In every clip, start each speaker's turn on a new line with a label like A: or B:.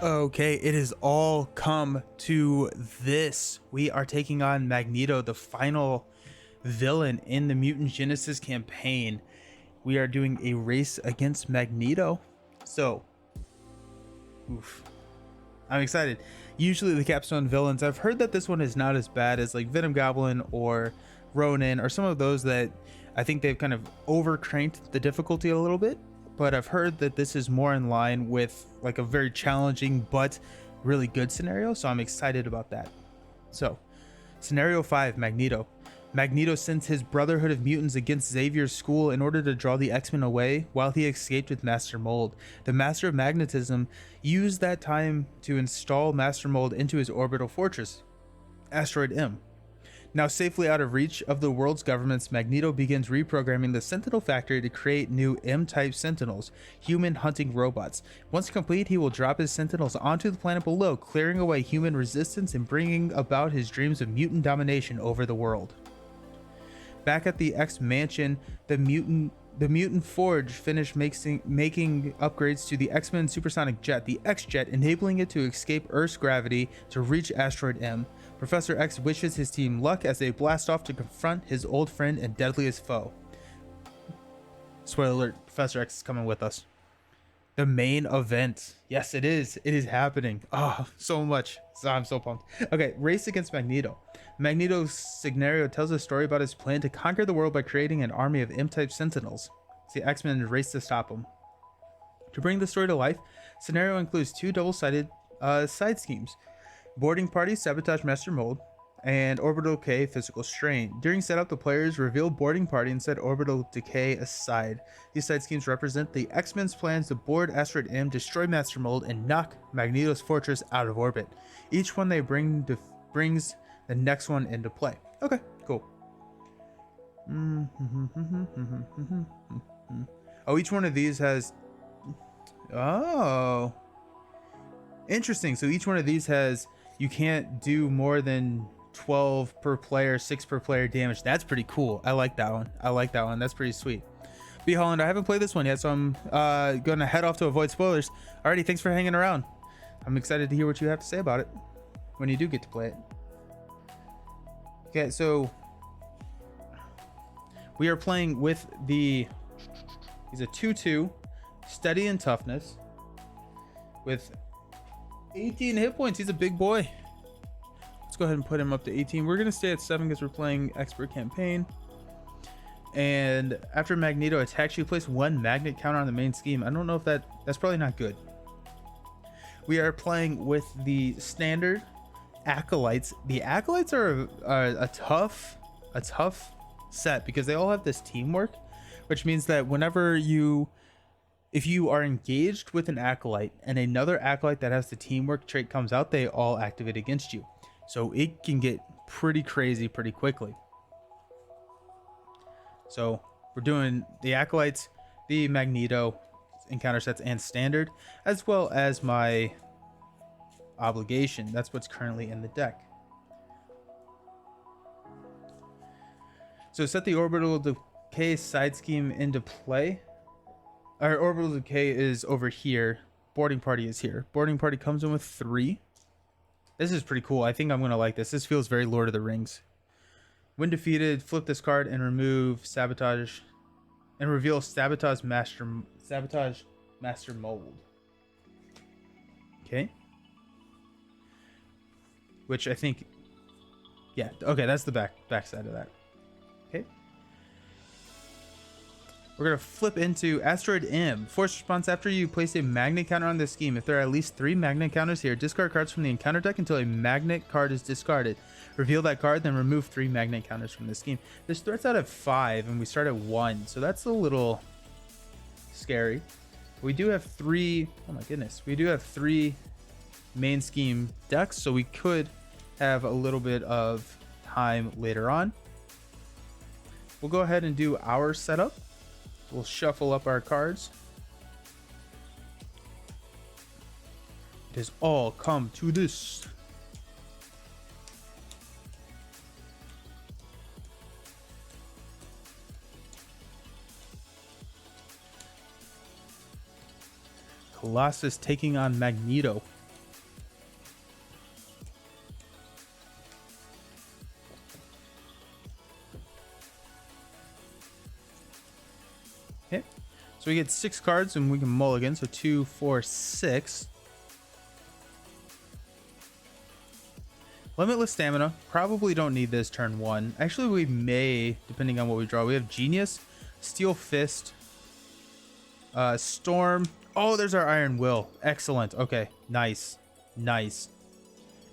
A: Okay, it has all come to this. We are taking on Magneto, the final villain in the Mutant Genesis campaign. We are doing a race against Magneto. So, oof, I'm excited. Usually the capstone villains, I've heard that this one is not as bad as like Venom Goblin or Ronin or some of those that I think they've kind of overcranked the difficulty a little bit. But I've heard that this is more in line with like a very challenging but really good scenario. So I'm excited about that. So, Scenario 5, Magneto. Magneto sends his Brotherhood of Mutants against Xavier's school in order to draw the X-Men away while he escaped with Master Mold. The Master of Magnetism used that time to install Master Mold into his orbital fortress, Asteroid M. Now safely out of reach of the world's governments, Magneto begins reprogramming the Sentinel factory to create new M-type Sentinels, human hunting robots. Once complete, he will drop his Sentinels onto the planet below, clearing away human resistance and bringing about his dreams of mutant domination over the world. Back at the X Mansion, the Mutant Forge finished making upgrades to the X-Men supersonic jet, the X-Jet, enabling it to escape Earth's gravity to reach Asteroid M. Professor X wishes his team luck as they blast off to confront his old friend and deadliest foe. Spoiler alert, Professor X is coming with us. The main event. Yes, it is. It is happening. Oh, so much. I'm so pumped. Okay, race against Magneto. Magneto's scenario tells a story about his plan to conquer the world by creating an army of M-type Sentinels. The X-Men race to stop him. To bring the story to life, scenario includes two double-sided side schemes. Boarding Party, Sabotage Master Mold, and Orbital Decay, Physical Strain. During setup, the players reveal Boarding Party and set Orbital Decay aside. These side schemes represent the X-Men's plans to board Asteroid M, destroy Master Mold, and knock Magneto's fortress out of orbit. Each one they brings the next one into play. Okay, cool. Oh, each one of these has... Oh. Interesting. So each one of these has... You can't do more than 12 per player, 6 per player damage. That's pretty cool. I like that one. I like that one. That's pretty sweet. B. Holland, I haven't played this one yet, so I'm going to head off to avoid spoilers. Alrighty, thanks for hanging around. I'm excited to hear what you have to say about it when you do get to play it. Okay, so we are playing with the... He's a 2-2, steady in toughness, with 18 hit points. He's a big boy. Let's go ahead and put him up to 18. We're going to stay at 7 because we're playing expert campaign. And after Magneto attacks, you place 1 magnet counter on the main scheme. I don't know if that's probably not good. We are playing with the standard acolytes. The acolytes are a tough set because they all have this teamwork, which means that if you are engaged with an acolyte and another acolyte that has the teamwork trait comes out, they all activate against you. So it can get pretty crazy pretty quickly. So we're doing the acolytes, the Magneto encounter sets, and standard, as well as my obligation. That's what's currently in the deck. So set the orbital decay side scheme into play. Our orbital decay is over here. Boarding party is here. Boarding party comes in with 3. This is pretty cool. I think I'm gonna like this. This feels very Lord of the Rings. When defeated, flip this card and remove sabotage, and reveal sabotage master mold. Okay. Which I think, yeah. Okay, that's the back side of that. Okay. We're going to flip into Asteroid M. Force response: after you place a magnet counter on this scheme, if there are at least 3 magnet counters here, discard cards from the encounter deck until a magnet card is discarded. Reveal that card, then remove 3 magnet counters from the scheme. This threat's out at 5, and we start at 1, so that's a little scary. We do have 3... Oh my goodness. We do have 3 main scheme decks, so we could have a little bit of time later on. We'll go ahead and do our setup. We'll shuffle up our cards. It has all come to this. Colossus taking on Magneto. So we get 6 cards and we can mulligan. So 2, 4, 6. Limitless stamina. Probably don't need this turn 1. Actually, we may, depending on what we draw. We have Genius, Steel Fist, Storm. Oh, there's our Iron Will. Excellent. Okay, nice. Nice.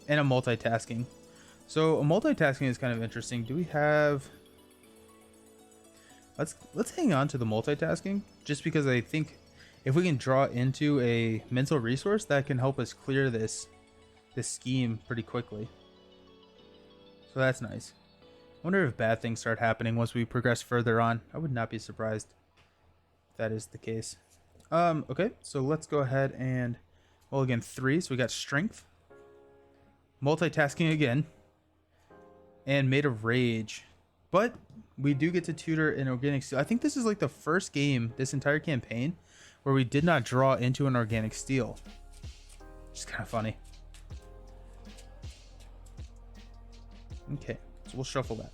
A: And a multitasking. So a multitasking is kind of interesting. Do we have... Let's hang on to the multitasking, just because I think if we can draw into a mental resource, that can help us clear this scheme pretty quickly. So that's nice. I wonder if bad things start happening once we progress further on. I would not be surprised if that is the case. Okay, so let's go ahead and mulligan 3. So we got Strength, multitasking again, and Made of Rage. But we do get to tutor an Organic Steel. I think this is like the first game this entire campaign where we did not draw into an Organic Steel. Which is kind of funny. Okay, so we'll shuffle that.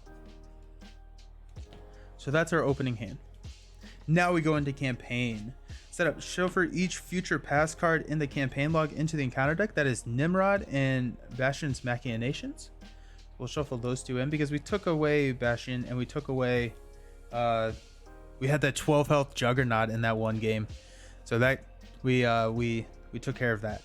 A: So that's our opening hand. Now we go into campaign. Set up shuffle each future pass card in the campaign log into the encounter deck. That is Nimrod and Bastion's Machinations. We'll shuffle those two in because we took away Bastion and we took away... we had that 12 health Juggernaut in that one game. So that we took care of that.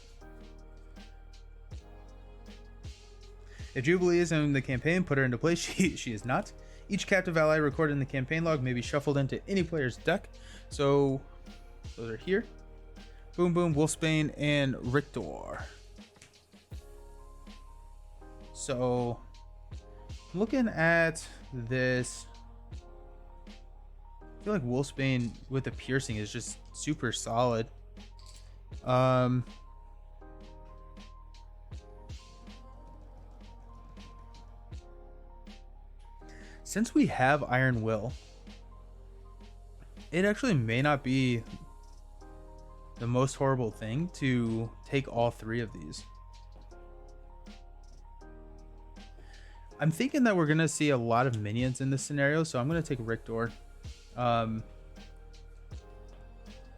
A: If Jubilee is in the campaign, put her into play. She is not. Each captive ally recorded in the campaign log may be shuffled into any player's deck. So those are here. Boom Boom, Wolfsbane, and Rictor. So looking at this, I feel like Wolfsbane with the piercing is just super solid. Since we have Iron Will, it actually may not be the most horrible thing to take all 3 of these. I'm thinking that we're going to see a lot of minions in this scenario, so I'm going to take Rictor. And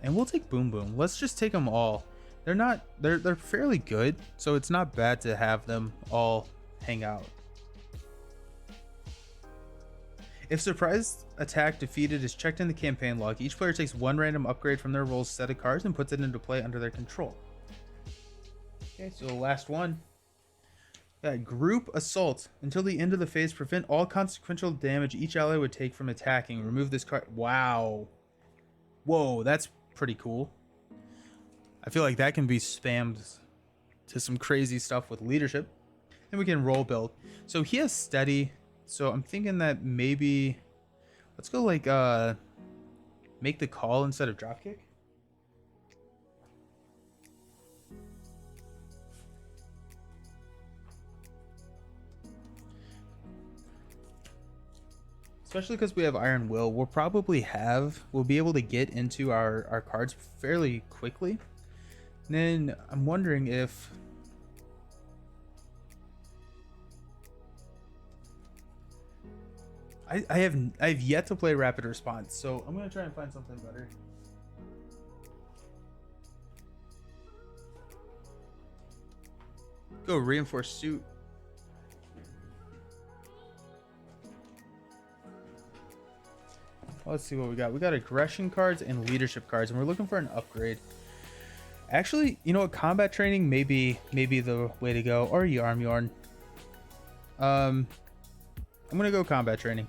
A: we'll take Boom Boom. Let's just take them all. They're fairly good, so it's not bad to have them all hang out. If surprise attack defeated is checked in the campaign log, each player takes 1 random upgrade from their roll's set of cards and puts it into play under their control. Okay, so the last one. Group Assault. Until the end of the phase, prevent all consequential damage each ally would take from attacking. Remove this card. Wow. Whoa, that's pretty cool. I feel like that can be spammed to some crazy stuff with leadership. And we can roll build. So he has steady. So I'm thinking that maybe let's go like make the call instead of dropkick. Especially because we have Iron Will, we'll be able to get into our cards fairly quickly. And then I'm wondering if I've yet to play Rapid Response, so I'm gonna try and find something better. Go Reinforce Suit. Let's see what we got. We got aggression cards and leadership cards, and we're looking for an upgrade. Actually, you know what? Combat training may be the way to go, or Yarm Yarn. I'm gonna go combat training.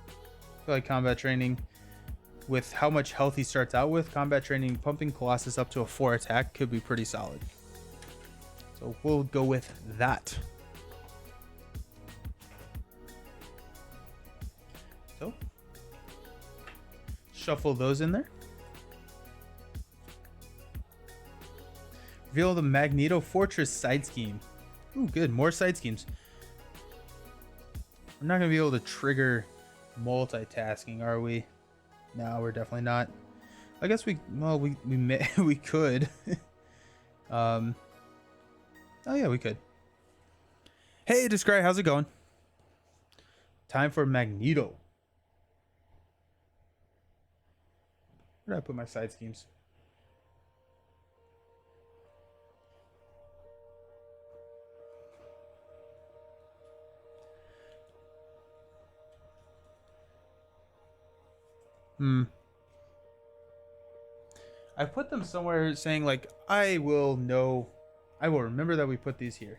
A: I feel like combat training, with how much health he starts out with, combat training pumping Colossus up to a 4 attack could be pretty solid. So we'll go with that. So shuffle those in there. Reveal the Magneto Fortress side scheme. Ooh, good. More side schemes. We're not going to be able to trigger multitasking, are we? No, we're definitely not. I guess we may, we could. Oh yeah, we could. Hey, Descry, how's it going? Time for Magneto. Where did I put my side schemes? I put them somewhere saying like, I will remember that we put these here.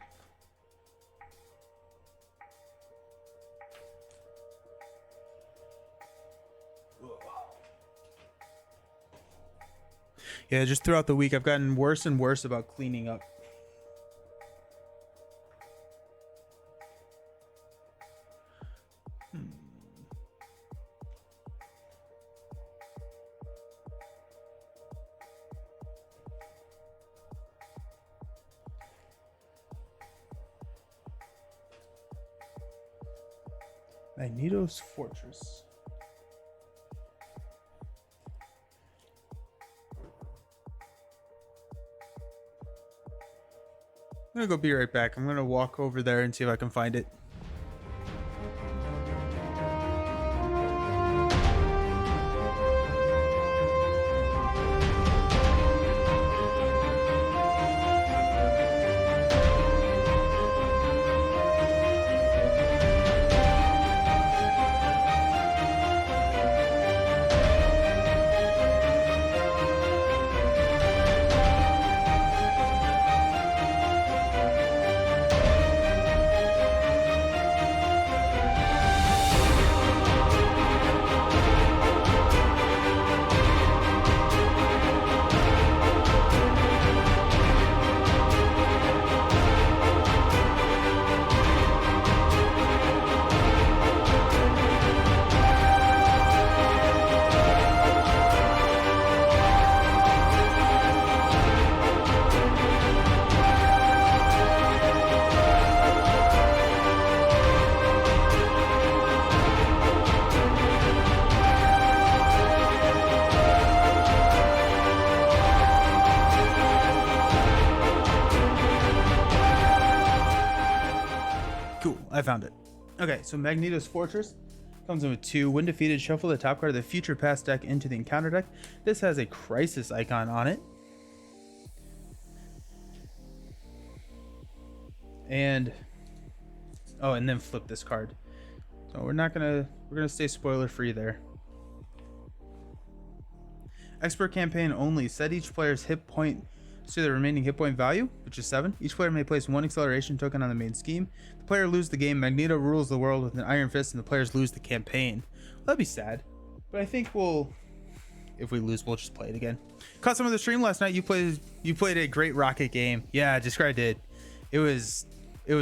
A: Yeah, just throughout the week, I've gotten worse and worse about cleaning up. Magneto's Fortress. I'm gonna go be right back. I'm gonna walk over there and see if I can find it. Cool, I found it. Okay, so Magneto's Fortress comes in with 2. When defeated, shuffle the top card of the Future Past deck into the encounter deck. This has a Crisis icon on it. And then flip this card. So we're gonna stay spoiler free there. Expert campaign only. Set each player's hit point to the remaining hit point value, which is 7. Each player may place 1 acceleration token on the main scheme. The player loses the game. Magneto rules the world with an iron fist, and the players lose the campaign. Well, that'd be sad, but I think if we lose, we'll just play it again. Caught some of the stream last night. You played a great Rocket game. Yeah, Discry did. It was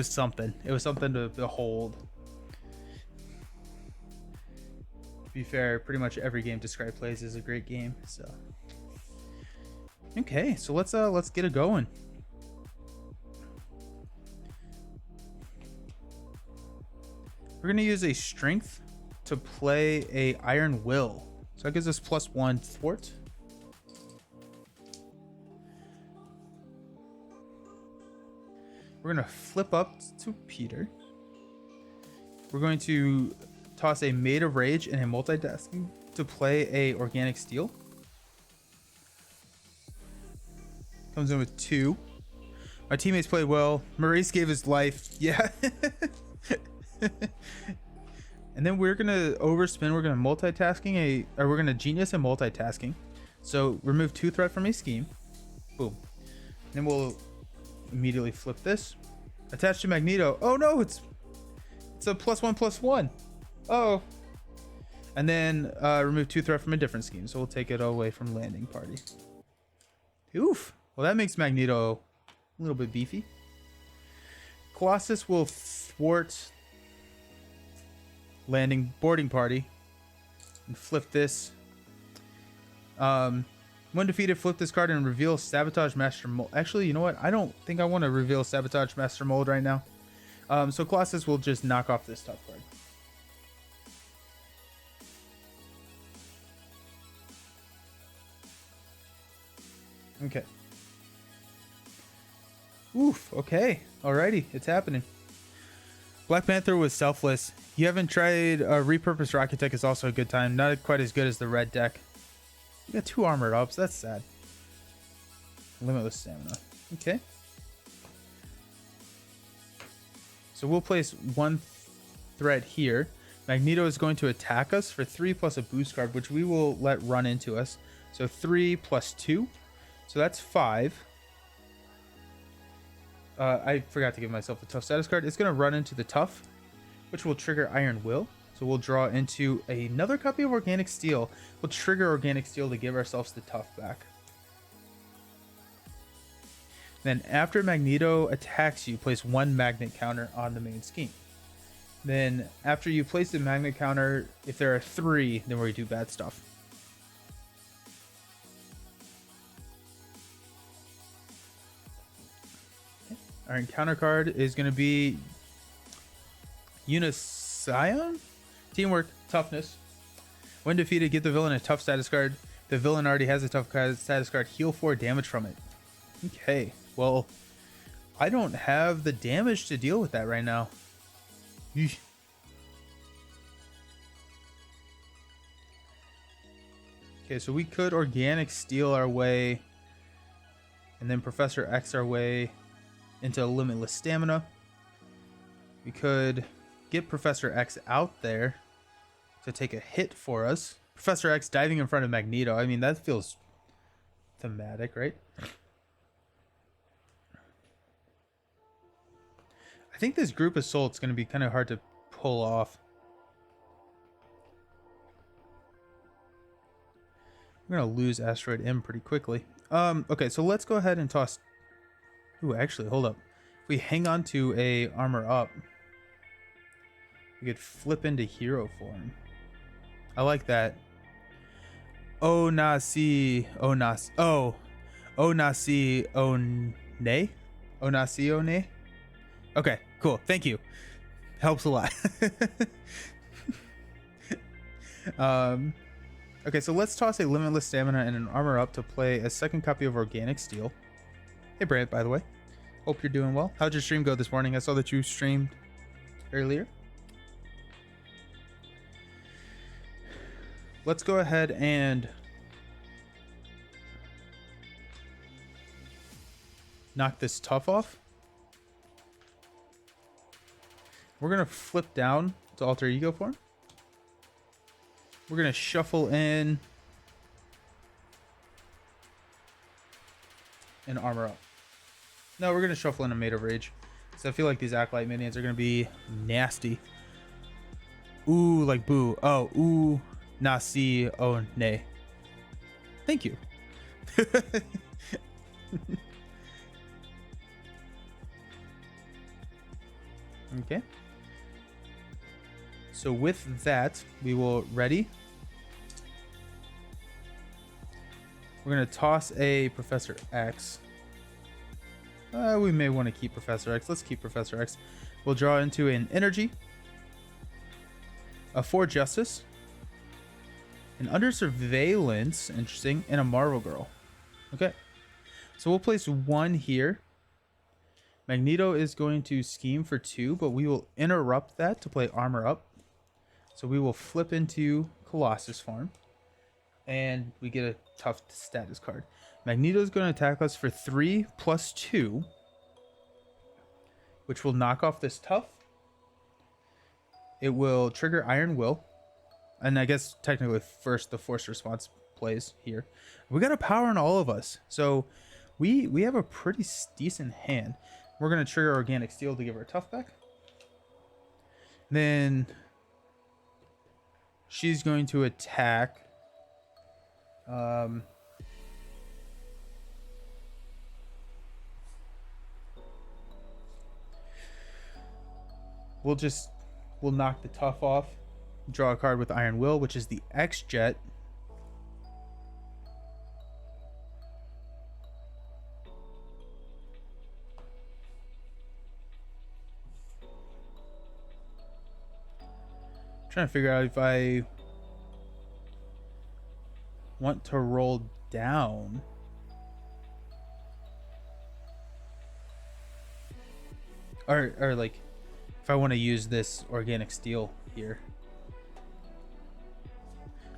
A: something. It was something to behold. To be fair, pretty much every game Discry plays is a great game. So. Okay, so let's get it going. We're gonna use a strength to play a Iron Will. So that gives us +1 thwart. We're gonna flip up to Peter. We're going to toss a Maid of Rage and a multitasking to play a Organic Steel. Comes in with 2. My teammates played well. Maurice gave his life. Yeah. And then we're gonna overspin. We're gonna we're gonna genius and multitasking. So remove 2 threat from a scheme. Boom. Then we'll immediately flip this. Attach to Magneto. Oh no, it's a +1/+1. Oh. And then remove 2 threat from a different scheme. So we'll take it away from landing party. Oof. Well, that makes Magneto a little bit beefy. Colossus will thwart boarding party and flip this. When defeated, flip this card and reveal Sabotage Master Mold. Actually, you know what? I don't think I want to reveal Sabotage Master Mold right now. So Colossus will just knock off this top card. Okay. Oof, okay. Alrighty, it's happening. Black Panther was selfless. You haven't tried Repurposed Rocket Deck is also a good time. Not quite as good as the red deck. We got 2 armored ups. That's sad. Limitless stamina. Okay. So we'll place 1 threat here. Magneto is going to attack us for 3 plus a boost card, which we will let run into us. So 3 plus 2. So that's 5. I forgot to give myself a tough status card. It's going to run into the tough, which will trigger Iron Will. So we'll draw into another copy of Organic Steel. We'll trigger Organic Steel to give ourselves the tough back. Then after Magneto attacks you, place 1 magnet counter on the main scheme. Then after you place the magnet counter, if there are 3, then we do bad stuff. Okay. Our encounter card is going to be Unicyon? Teamwork, toughness. When defeated, give the villain a tough status card. The villain already has a tough status card. Heal 4 damage from it. Okay. Well, I don't have the damage to deal with that right now. Yeesh. Okay, so we could Organic Steel our way and then Professor X our way into Limitless Stamina. We could get Professor X out there to take a hit for us. Professor X diving in front of Magneto. I mean, that feels thematic, right? I think this group assault's going to be kind of hard to pull off. We're going to lose Asteroid M pretty quickly. Okay, so let's go ahead and toss... Ooh, actually, hold up. If we hang on to a armor up, we could flip into hero form. I like that. Oh, nasi, oh, nas, oh, oh, nasi, oh, nay? Oh, nasi, oh, nay? Okay, cool. Thank you. Helps a lot. Okay, so let's toss a Limitless Stamina and an Armor Up to play a 2nd copy of Organic Steel. Hey, Brant, by the way. Hope you're doing well. How'd your stream go this morning? I saw that you streamed earlier. Let's go ahead and knock this tough off. We're going to flip down to Alter Ego form. We're going to shuffle in an Armor Up. No, we're going to shuffle in a Made of Rage. So I feel like these Acolyte minions are going to be nasty. Ooh, like boo. Oh, ooh, nasi, oh, nay. Thank you. Okay. So with that, we will ready. We're going to toss a Professor X. We may want to keep Professor X. Let's keep Professor X. We'll draw into an Energy, a 4 Justice, an Under Surveillance, interesting, and a Marvel Girl. Okay. So we'll place 1 here. Magneto is going to scheme for 2, but we will interrupt that to play Armor Up. So we will flip into Colossus form, and we get a tough status card. Magneto is going to attack us for 3 plus 2, which will knock off this tough. It will trigger Iron Will, and I guess technically first the Force Response plays here. We got a power in all of us, so we have a pretty decent hand. We're going to trigger Organic Steel to give her tough back. Then she's going to attack. We'll knock the tough off. Draw a card with Iron Will, which is the X-Jet. Trying to figure out if I want to roll down. Or like if I want to use this Organic Steel here.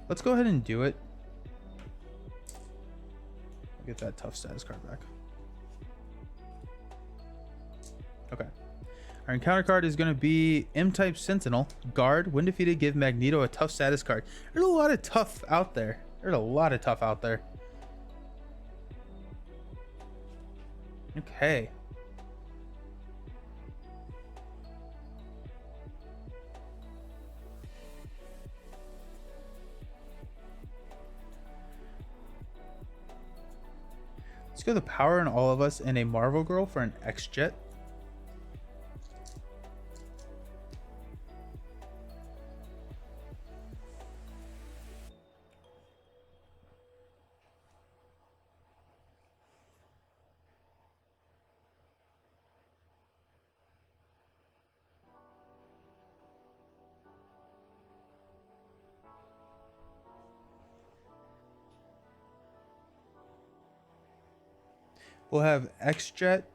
A: Let's go ahead and do it. Get that tough status card back. Okay. Our encounter card is going to be M-type Sentinel. Guard. When defeated, give Magneto a tough status card. There's a lot of tough out there. Okay. Let's go the power in all of us and a Marvel Girl for an X-Jet. We'll have X-Jet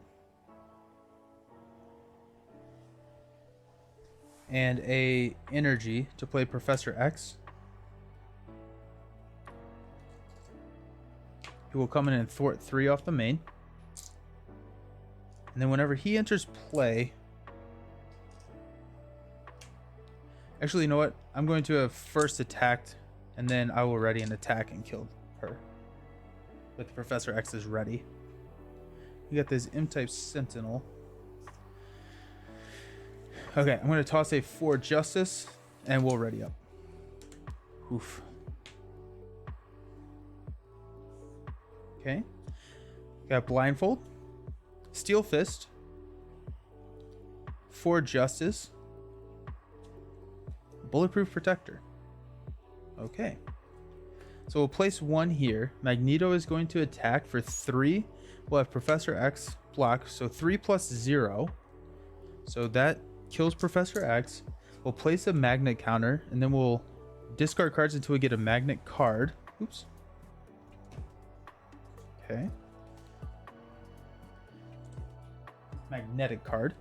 A: and a energy to play Professor X. He will come in and thwart 3 off the main. And then whenever he enters play... Actually, you know what? I'm going to have first attacked, and then I will ready an attack and kill her. With Professor X is ready. We got this M-type Sentinel. Okay, I'm going to toss a 4 Justice, and we'll ready up. Oof. Okay. Got Blindfold, Steel Fist, 4 Justice, Bulletproof Protector. Okay. So we'll place 1 here. Magneto is going to attack for 3. We'll have Professor X block, so 3 plus 0. So that kills Professor X. We'll place a magnet counter, and then we'll discard cards until we get a magnet card. Oops. Okay. Magnetic card.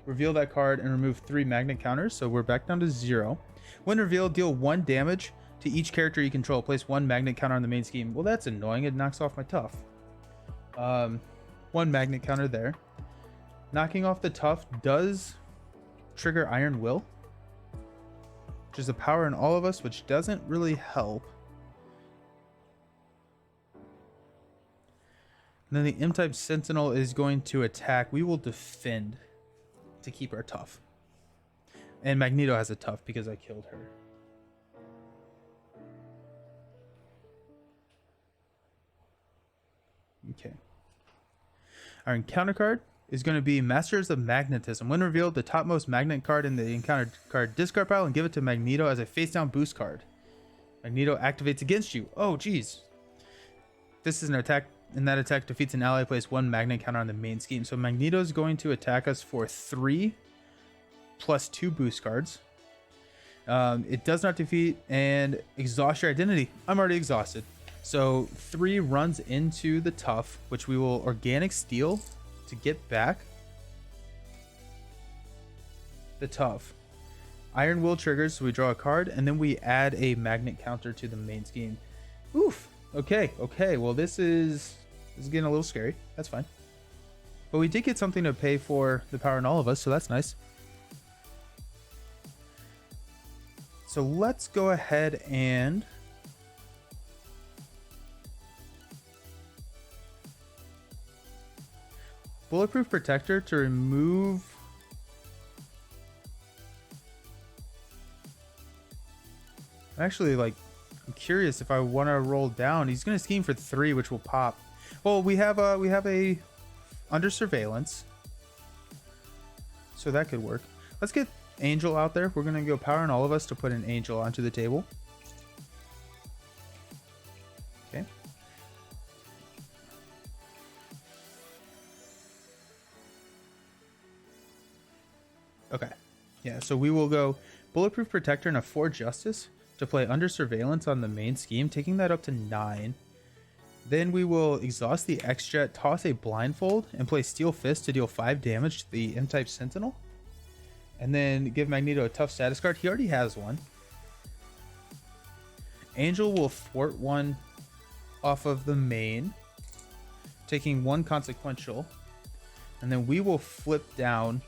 A: Reveal that card and remove 3 magnet counters, so we're back down to 0. When revealed, deal 1 damage to each character you control. Place 1 magnet counter on the main scheme. Well, that's annoying. It knocks off my tough. 1 magnet counter there. Knocking off the tough does trigger Iron Will, which is a power in all of us, which doesn't really help. And then the M-type Sentinel is going to attack. We will defend to keep our tough. And Magneto has a tough because I killed her. Okay. Our encounter card is going to be Masters of Magnetism. When revealed, the topmost magnet card in the encounter card discard pile and give it to Magneto as a face-down boost card. Magneto activates against you. Oh, geez. This is an attack. And that attack defeats an ally. Place 1 magnet counter on the main scheme. So Magneto is going to attack us for 3 plus 2 boost cards. It does not defeat and exhaust your identity. I'm already exhausted. So 3 runs into the tough, which we will organic steal to get back the tough. Iron Will triggers, so we draw a card, and then we add a magnet counter to the main scheme. Oof. Okay. Well, this is getting a little scary. That's fine. But we did get something to pay for the power in all of us, so that's nice. So let's go ahead and Bulletproof Protector to remove I'm curious if I want to roll down. He's going to scheme for 3, which will pop. Well, we have a under surveillance, so that could work. Let's get Angel out there. We're going to go power in all of us to put an Angel onto the table. Okay. Okay. Yeah, so we will go Bulletproof Protector and a 4 Justice to play under surveillance on the main scheme, taking that up to 9. Then we will exhaust the X-Jet, toss a Blindfold, and play Steel Fist to deal 5 damage to the M-type Sentinel. And then give Magneto a tough status card. He already has one. Angel will thwart 1 off of the main, taking 1 consequential, and then we will flip down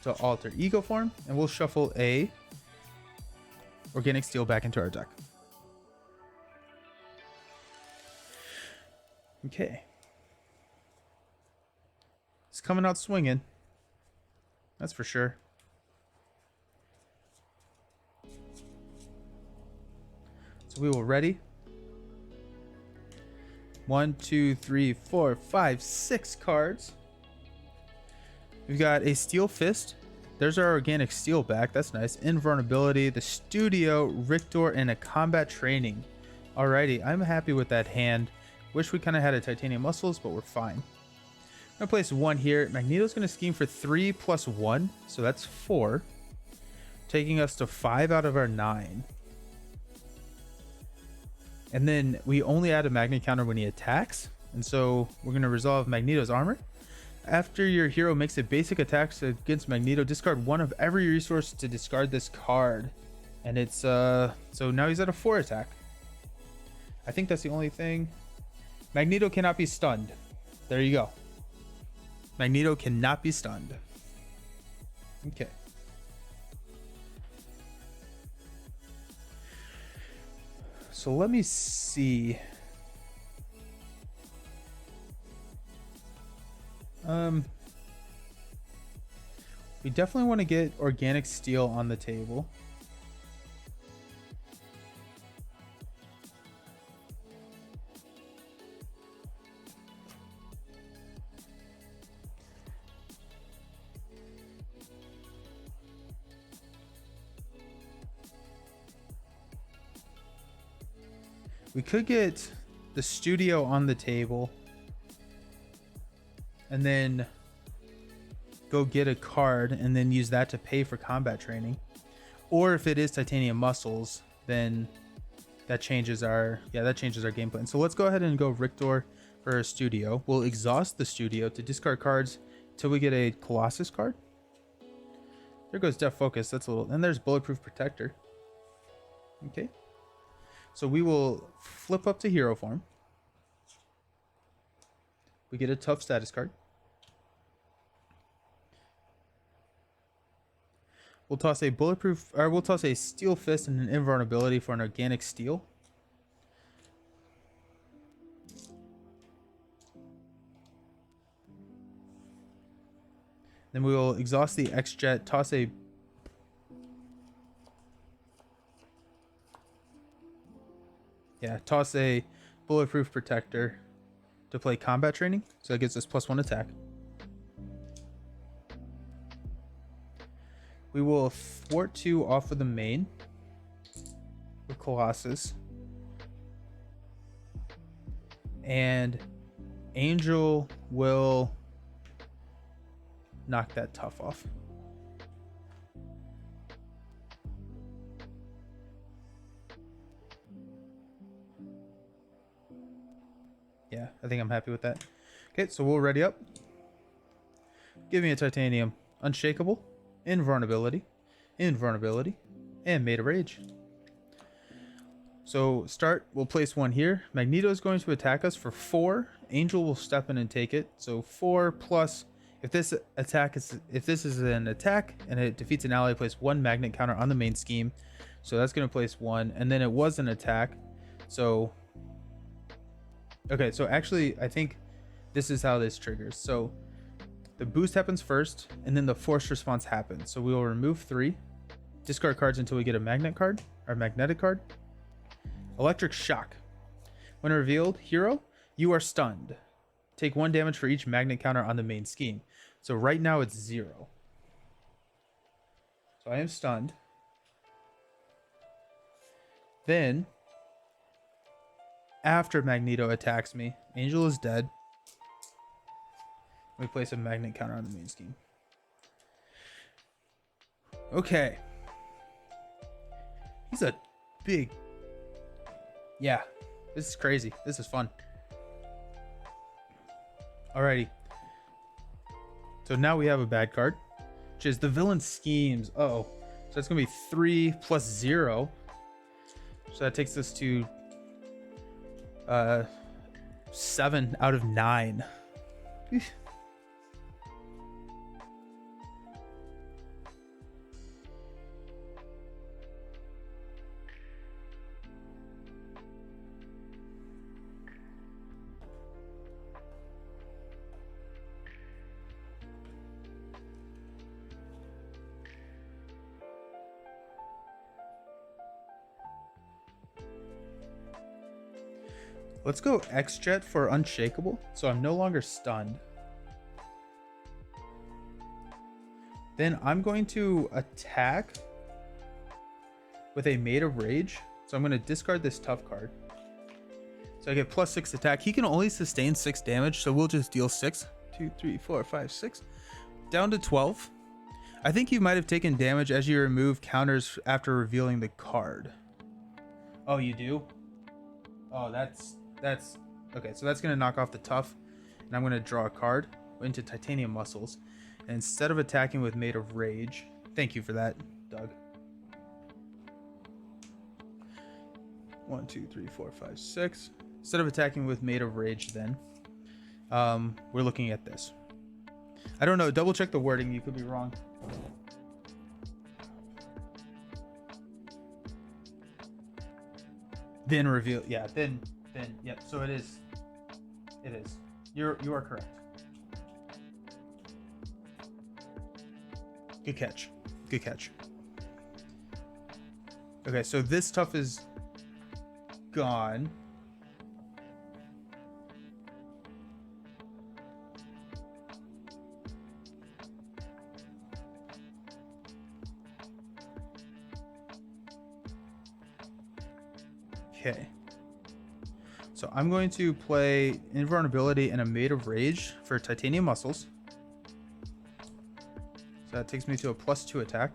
A: to alter ego form, and we'll shuffle a organic steel back into our deck. Okay. It's coming out swinging. That's for sure. So we will ready. 1, 2, 3, 4, 5, 6 cards. We've got a Steel Fist. There's our organic steel back. That's nice. Invulnerability, the Studio, Rictor, and a Combat Training. Alrighty, I'm happy with that hand. Wish we kind of had a Titanium Muscles, but we're fine. I'm going to place 1 here. Magneto's going to scheme for 3 plus 1, so that's 4. Taking us to 5 out of our 9. And then we only add a magnet counter when he attacks. And so we're going to resolve Magneto's armor. After your hero makes a basic attack against Magneto, discard 1 of every resource to discard this card. And it's, so now he's at a 4 attack. I think that's the only thing. Magneto cannot be stunned. There you go. Magneto cannot be stunned. Okay. So let me see. We definitely want to get organic steel on the table. We could get the Studio on the table and then go get a card and then use that to pay for combat training. Or if it is Titanium Muscles, then that changes our game plan. So let's go ahead and go Rictor for our Studio. We'll exhaust the Studio to discard cards till we get a Colossus card. There goes Def Focus. That's a little, and there's Bulletproof Protector. Okay. So we will flip up to hero form. We get a tough status card. We'll toss a we'll toss a Steel Fist and an Invulnerability for an organic steel. Then we will exhaust the X-Jet, toss a Bulletproof Protector to play combat training. So that gives us +1 attack. We will thwart 2 off of the main with Colossus. And Angel will knock that tough off. Yeah, I think I'm happy with that. Okay, so we'll ready up. Give me a Titanium. Unshakable, Invulnerability, Invulnerability, and Made of Rage. So start, we'll place 1 here. Magneto is going to attack us for 4. Angel will step in and take it. So 4 plus, if this is an attack and it defeats an ally, place 1 magnet counter on the main scheme. So that's going to place 1, and then it was an attack. So okay, so actually, I think this is how this triggers. So the boost happens first, and then the force response happens. So we will remove 3, discard cards until we get a magnet card, or magnetic card. Electric Shock. When revealed, hero, you are stunned. Take 1 damage for each magnet counter on the main scheme. So right now it's 0. So I am stunned. Then after Magneto attacks me, Angel is dead. We place a magnet counter on the main scheme. Okay. He's a big... Yeah, this is crazy. This is fun. Alrighty. So now we have a bad card, which is the Villain Schemes. Uh-oh. So that's going to be 3 plus 0. So that takes us to Uh, 7 out of 9. Let's go X-Jet for Unshakable, so I'm no longer stunned. Then I'm going to attack with a Made of Rage. So I'm going to discard this tough card. So I get +6 attack. He can only sustain 6 damage, so we'll just deal 6. 2, 3, 4, 5, 6. Down to 12. I think you might have taken damage as you remove counters after revealing the card. Oh, you do? Oh, that's okay. So that's gonna knock off the tough, and I'm gonna draw a card into Titanium Muscles. And instead of attacking with Made of Rage, thank you for that, Doug. 1, 2, 3, 4, 5, 6. Instead of attacking with Made of Rage, then we're looking at this. I don't know. Double check the wording. You could be wrong. Then reveal. Yeah. Then. Yep. So it is. It is. You are correct. Good catch. Good catch. Okay. So this tough is gone. Okay. So I'm going to play Invulnerability and a Made of Rage for Titanium Muscles. So that takes me to a +2 attack.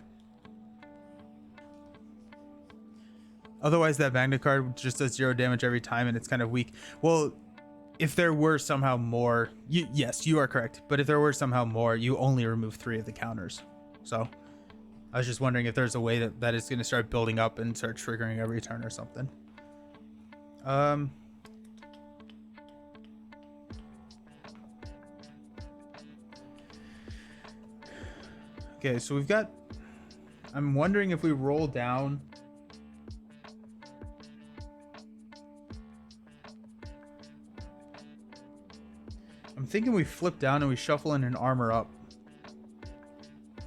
A: Otherwise, that Magnet card just does 0 damage every time, and it's kind of weak. Well, if there were somehow more... yes, you are correct. But if there were somehow more, you only remove 3 of the counters. So I was just wondering if there's a way that it's going to start building up and start triggering every turn or something. Okay, so we've got... I'm wondering if we roll down... I'm thinking we flip down and we shuffle in an Armor Up. I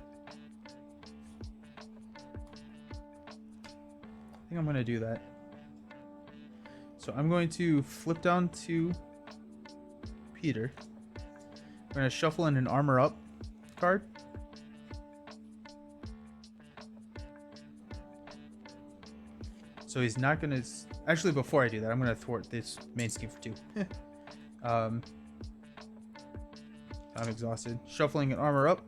A: think I'm going to do that. So I'm going to flip down to Peter. I'm going to shuffle in an Armor Up card. So he's not going to... Actually, before I do that, I'm going to thwart this main scheme for 2. I'm exhausted. Shuffling an Armor Up.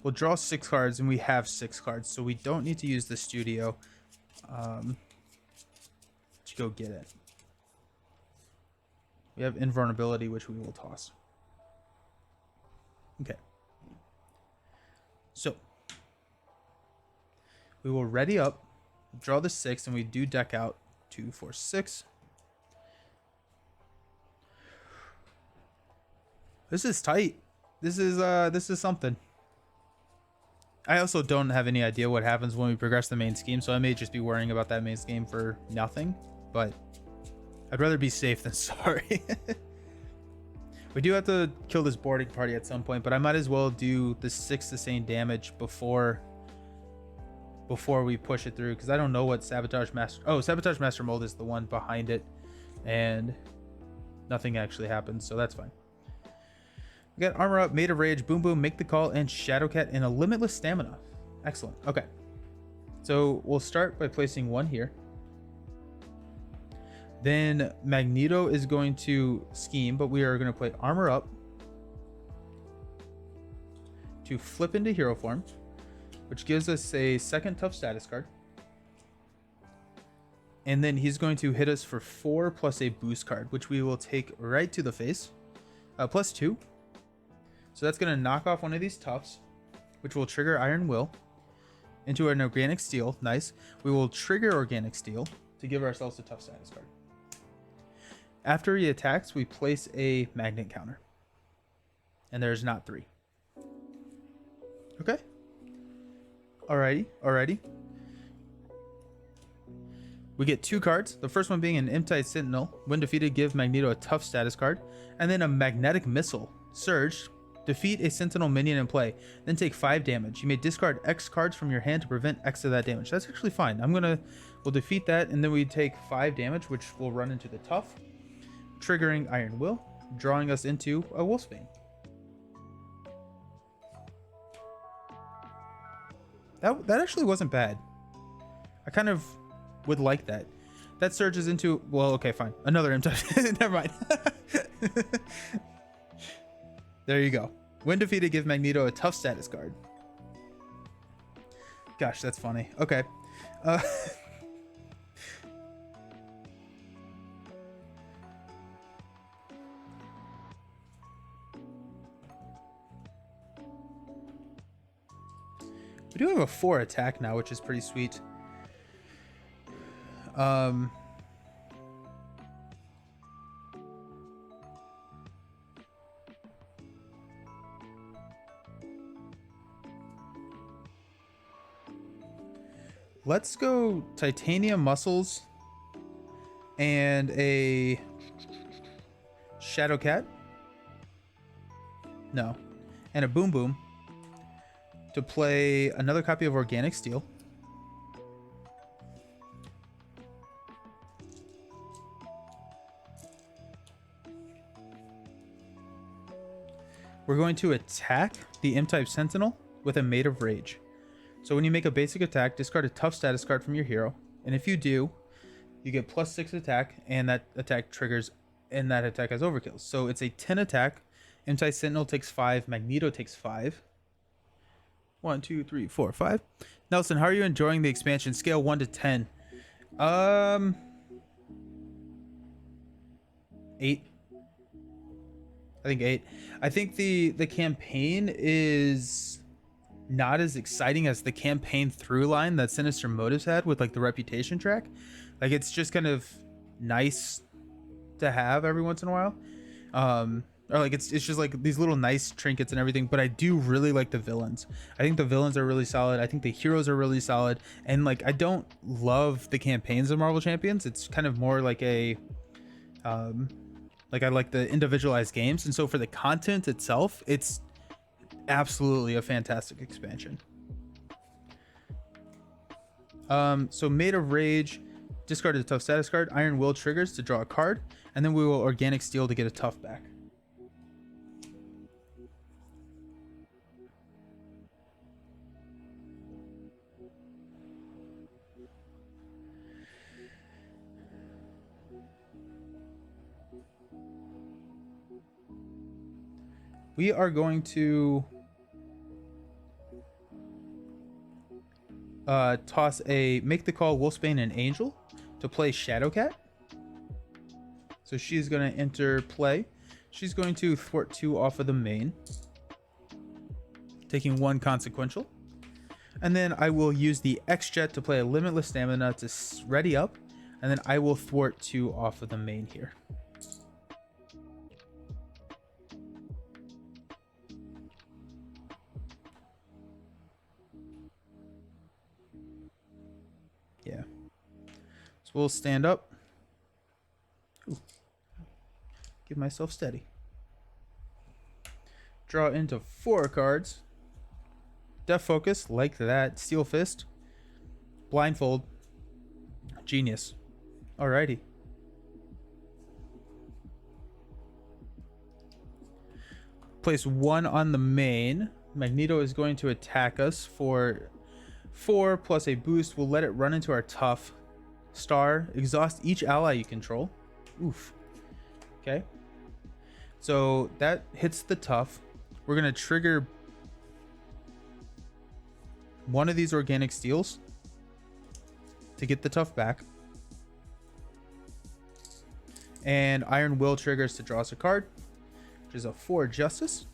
A: We'll draw 6 cards, and we have 6 cards, so we don't need to use the studio to go get it. We have Invulnerability, which we will toss. Okay. So we will ready up, draw the 6, and we do deck out 2, 4, 6. This is tight. This is something. I also don't have any idea what happens when we progress the main scheme, so I may just be worrying about that main scheme for nothing, but I'd rather be safe than sorry. We do have to kill this boarding party at some point, but I might as well do the 6 sustained damage before we push it through, because I don't know what Sabotage Master... Oh, Sabotage Master Mold is the one behind it, and nothing actually happens, so that's fine. We got Armor Up, Made of Rage, Boom Boom, Make the Call, and Shadowcat, and a Limitless Stamina. Excellent. Okay. So we'll start by placing 1 here. Then Magneto is going to scheme, but we are going to play Armor Up to flip into hero form, which gives us a second tough status card. And then he's going to hit us for 4 plus a boost card, which we will take right to the face. +2. So that's going to knock off one of these toughs, which will trigger Iron Will into an Organic Steel. Nice. We will trigger Organic Steel to give ourselves a tough status card. After he attacks, we place a magnet counter. And there's not 3. Okay. Alrighty. We get 2 cards. The first one being an Untitled Sentinel. When defeated, give Magneto a tough status card. And then a Magnetic Missile. Surge. Defeat a Sentinel minion in play. Then take 5 damage. You may discard X cards from your hand to prevent X of that damage. That's actually fine. We'll defeat that, and then we take 5 damage, which will run into the tough. Triggering Iron Will. Drawing us into a Wolfsbane. That actually wasn't bad. I kind of would like that. That surges into, well, okay, fine. Another M-type. Never mind. There you go. When defeated, give Magneto a tough status card. Gosh, that's funny. Okay. We do have a 4 attack now, which is pretty sweet. Let's go titanium muscles and a shadow cat. No, and a boom boom to play another copy of organic steel. We're going to attack the M-type Sentinel with a Made of Rage. So when you make a basic attack, discard a tough status card from your hero. And if you do, you get +6 attack, and that attack triggers, and that attack has overkills. So it's a 10 attack. M-type Sentinel takes 5. Magneto takes 5. 1, 2, 3, 4, 5. Nelson, how are you enjoying the expansion? Scale 1 to 10. 8. I think 8. I think the campaign is not as exciting as the campaign through line that Sinister Motives had with like the reputation track. Like it's just kind of nice to have every once in a while. Or like it's just like these little nice trinkets and everything, but I do really like the villains. I think the villains are really solid. I think the heroes are really solid. And like I don't love the campaigns of Marvel Champions. It's kind of more like a like I like the individualized games, and so for the content itself, it's absolutely a fantastic expansion. So Made of Rage, discard a tough status card. Iron Will triggers to draw a card, and then we will Organic Steel to get a tough back. We are going to toss a make the call Wolfsbane and Angel to play Shadowcat. So she's going to enter play. She's going to thwart 2 off of the main, taking 1 consequential. And then I will use the X-Jet to play a limitless stamina to ready up, and then I will thwart 2 off of the main here. Yeah. So we'll stand up. Ooh. Give myself steady. Draw into 4 cards. Def Focus, like that. Steel Fist. Blindfold. Genius. Alrighty. Place 1 on the main. Magneto is going to attack us for 4 plus a boost. We'll let it run into our tough. Star. Exhaust each ally you control. Oof. Okay. So that hits the tough. We're going to trigger one of these organic steels to get the tough back. And Iron Will triggers to draw us a card, which is a 4 Justice.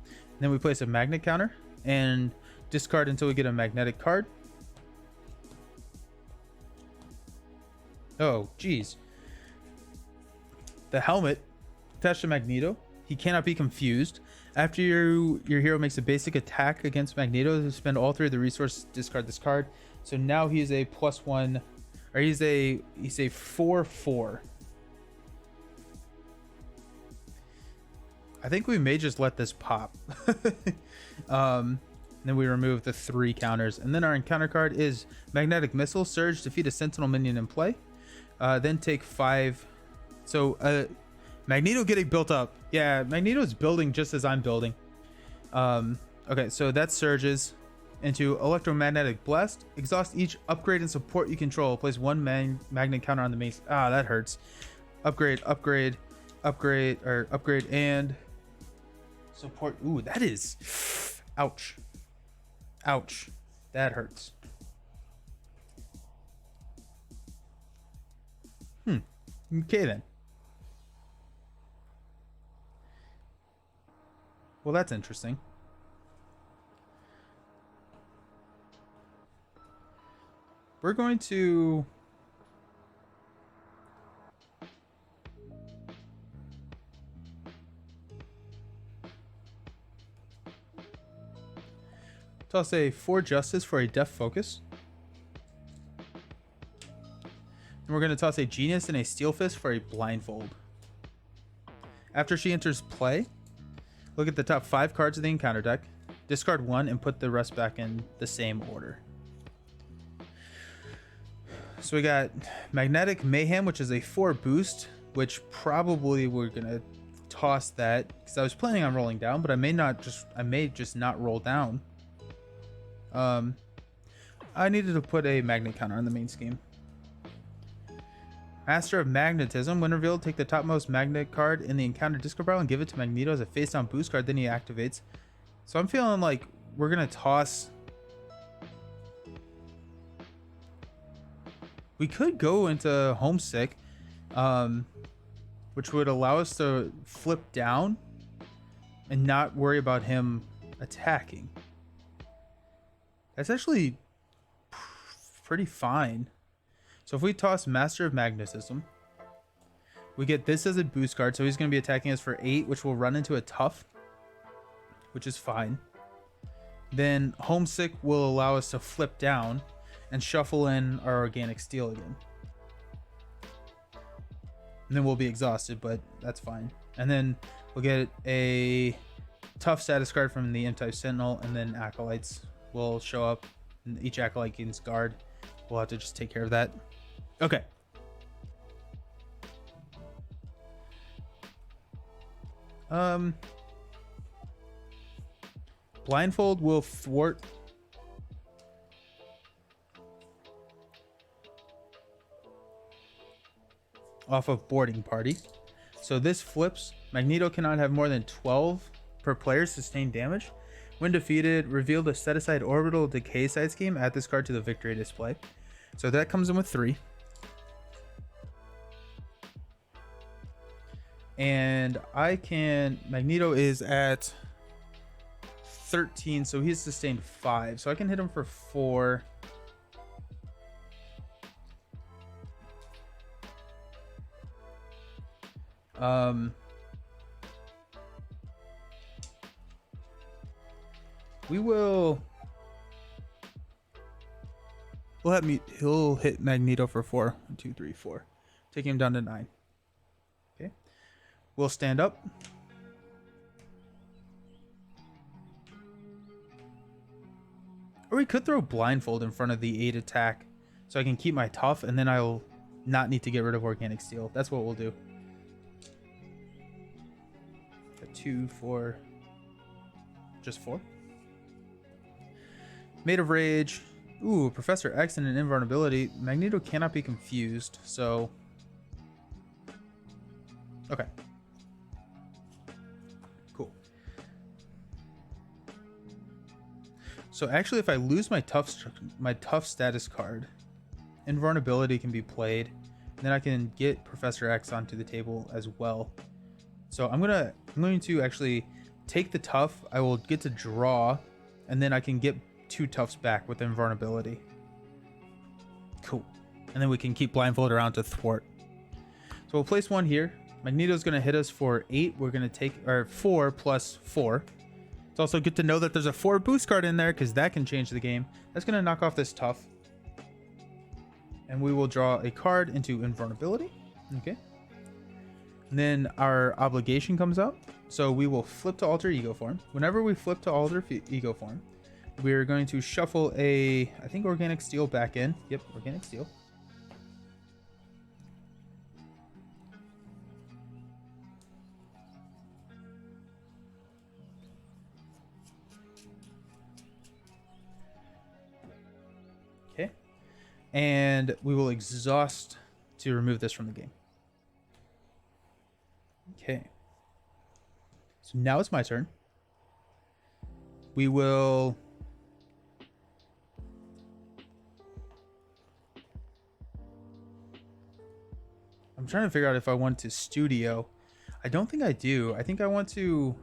A: And then we place a magnet counter and discard until we get a magnetic card. Oh, geez. The helmet attached to Magneto. He cannot be confused. After your hero makes a basic attack against Magneto, spend all 3 of the resources, discard this card. So now he is a +1, or he's a 4/4. I think we may just let this pop. Then we remove the 3 counters, and then our encounter card is Magnetic Missile. Surge, defeat a Sentinel minion in play. Then take 5. So Magneto getting built up. Yeah, Magneto's building just as I'm building. Okay, so that surges into Electromagnetic Blast. Exhaust each upgrade and support you control. Place 1 magnet counter on the main. Ah, that hurts. Upgrade, and support. Ooh, that is. Ouch. Ouch. That hurts. Okay then. Well, that's interesting. We're going to toss a 4 Justice for a Death Focus. And we're going to toss a Genius and a Steel Fist for a Blindfold. After she enters play, look at the top 5 cards of the encounter deck, discard 1, and put the rest back in the same order. So we got Magnetic Mayhem, which is a 4 boost, which probably we're going to toss that because I was planning on rolling down, but I may just not roll down. I needed to put a magnet counter on the main scheme. Master of Magnetism. When revealed, take the topmost magnet card in the encounter discard pile and give it to Magneto as a face-down boost card. Then he activates. So I'm feeling like we're gonna toss. We could go into Homesick, which would allow us to flip down and not worry about him attacking. That's actually pretty fine. So if we toss Master of Magnetism, we get this as a boost card. So he's going to be attacking us for 8, which will run into a tough, which is fine. Then Homesick will allow us to flip down and shuffle in our Organic Steel again. And then we'll be exhausted, but that's fine. And then we'll get a tough status card from the M-type Sentinel, and then Acolytes will show up. And each Acolyte gains guard. We'll have to just take care of that. Okay. Blindfold will thwart. Off of Boarding Party. So this flips. Magneto cannot have more than 12 per player sustained damage. When defeated, reveal the set aside orbital decay side scheme. Add this card to the victory display. So that comes in with 3. And I can. Magneto is at 13, so he's sustained 5. So I can hit him for 4. He'll hit Magneto for 4. 1, 2, 3, 4. Taking him down to 9. Okay. We'll stand up. Or we could throw Blindfold in front of the 8 attack so I can keep my tough, and then I'll not need to get rid of Organic Steel. That's what we'll do. 2, 4. Just 4. Made of Rage. Ooh, Professor X and an Invulnerability. Magneto cannot be confused, so... Okay. Cool. So actually, if I lose my tough status card, Invulnerability can be played. And then I can get Professor X onto the table as well. So I'm going to actually take the tough. I will get to draw, and then I can get 2 toughs back with Invulnerability. Cool. and then we can keep blindfold around to thwart. So we'll place one here. Magneto's going to hit us for 8. We're going to take our 4 plus 4. It's also good to know that there's a 4 boost card in there because that can change the game. That's going to knock off this tough. And we will draw a card into invulnerability. Okay. And then our obligation comes up. So we will flip to alter ego form. Whenever we flip to alter ego form, we're going to shuffle I think organic steel back in. Yep, organic steel. Okay. And we will exhaust to remove this from the game. Okay. So now it's my turn. We will... I'm trying to figure out if I want to studio. I don't think I do. I think I want to...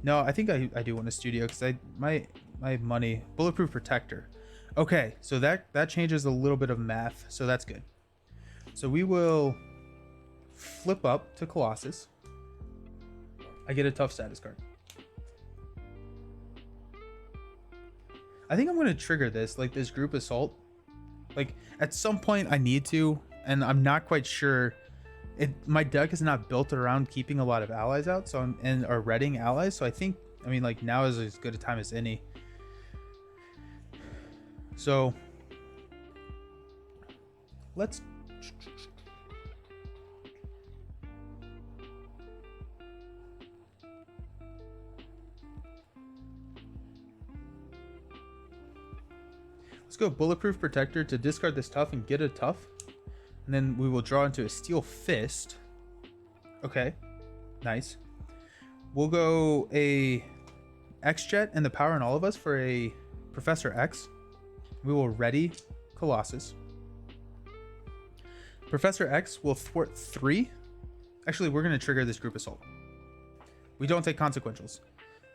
A: No, I think I do want to studio because my money... Bulletproof protector. Okay, so that changes a little bit of math, so that's good. So we will flip up to Colossus. I get a tough status card. I think I'm going to trigger this, like this group assault. Like at some point I need to, and I'm not quite sure. My deck is not built around keeping a lot of allies out, so or readying allies. So I think, I mean, like now is as good a time as any. So let's go bulletproof protector to discard this tough and get a tough, and then we will draw into a steel fist. Okay, nice. We'll go a X-Jet and the power in all of us for a Professor X. We will ready Colossus. Professor X will thwart 3. Actually, we're going to trigger this group assault. We don't take consequentials.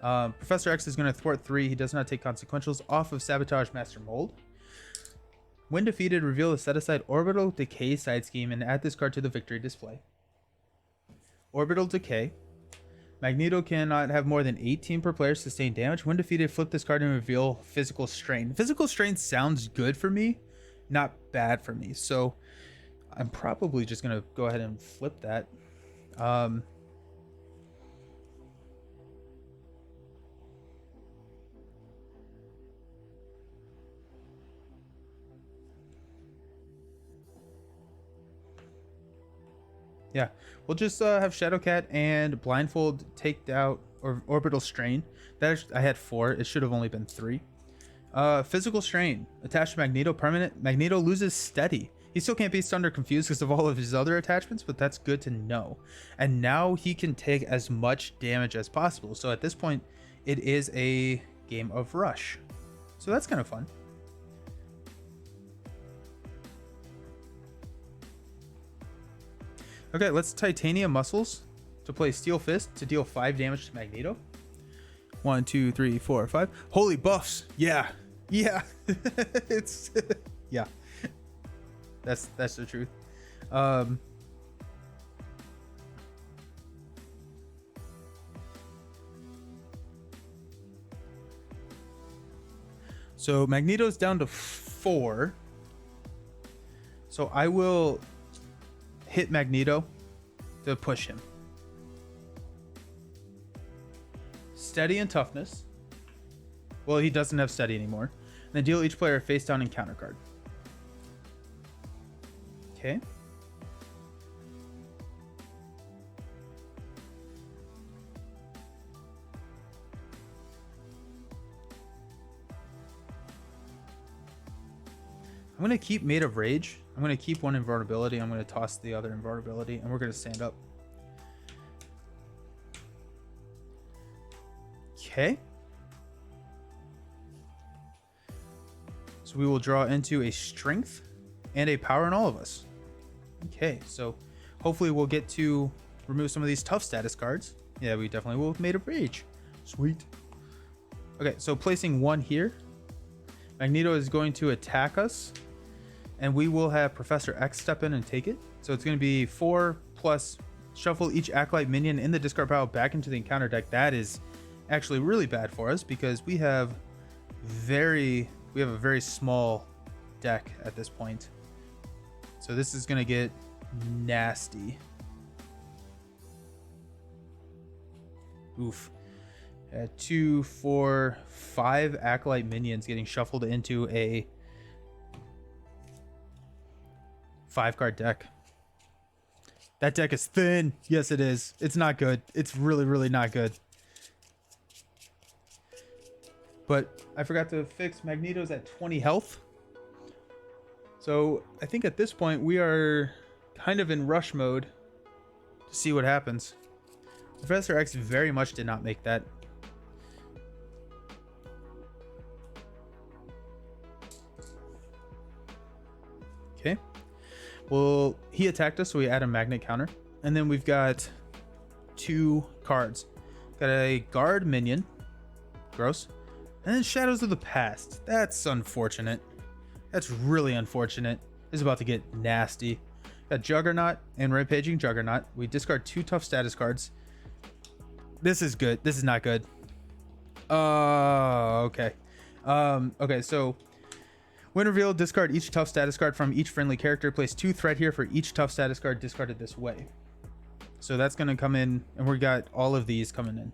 A: Professor X is going to thwart 3. He does not take consequentials off of Sabotage Master Mold. When defeated, reveal the set-aside Orbital Decay side scheme and add this card to the victory display. Orbital Decay. Magneto cannot have more than 18 per player sustain damage. When defeated, flip this card and reveal Physical Strain. Physical Strain sounds good for me, not bad for me. So I'm probably just going to go ahead and flip that. Yeah, we'll just have Shadowcat and Blindfold take out or Orbital Strain. I had 4. It should have only been 3. Physical Strain. Attached to Magneto permanent. Magneto loses steady. He still can't be stunned or confused because of all of his other attachments, but that's good to know. And now he can take as much damage as possible. So at this point, it is a game of Rush. So that's kind of fun. Okay, let's Titanium Muscles to play Steel Fist to deal 5 damage to Magneto. 1, 2, 3, 4, 5. Holy buffs! Yeah, it's yeah. That's the truth. So Magneto's down to 4. So I will hit Magneto to push him. Steady and toughness. Well, he doesn't have steady anymore. And then deal each player a face down encounter card. Okay. I'm going to keep Made of Rage. I'm going to keep one invulnerability. I'm going to toss the other invulnerability, and we're going to stand up. Okay. So we will draw into a Strength and a Power in all of us. Okay, so hopefully we'll get to remove some of these tough status cards. Yeah, we definitely will have Made of Rage. Sweet. Okay, so placing 1 here. Magneto is going to attack us, and we will have Professor X step in and take it. So it's going to be 4 plus shuffle each Acolyte minion in the discard pile back into the encounter deck. That is actually really bad for us because we have a very small deck at this point. So this is going to get nasty. Oof. 2, 4, 5 Acolyte minions getting shuffled into a 5-card deck. That deck is thin. Yes, it is. It's not good. It's really, really not good. But I forgot to fix Magneto's at 20 health. So I think at this point we are kind of in rush mode to see what happens. Professor X very much did not make that. Okay. Well, he attacked us, so we add a magnet counter. And then we've got 2 cards. Got a guard minion. Gross. And then Shadows of the Past. That's unfortunate. That's really unfortunate. This is about to get nasty. Got Juggernaut and Rampaging Juggernaut. We discard 2 tough status cards. This is good. This is not good. Okay. Okay, so when revealed, discard each tough status card from each friendly character. Place 2 threat here for each tough status card discarded this way. So that's going to come in, and we got all of these coming in.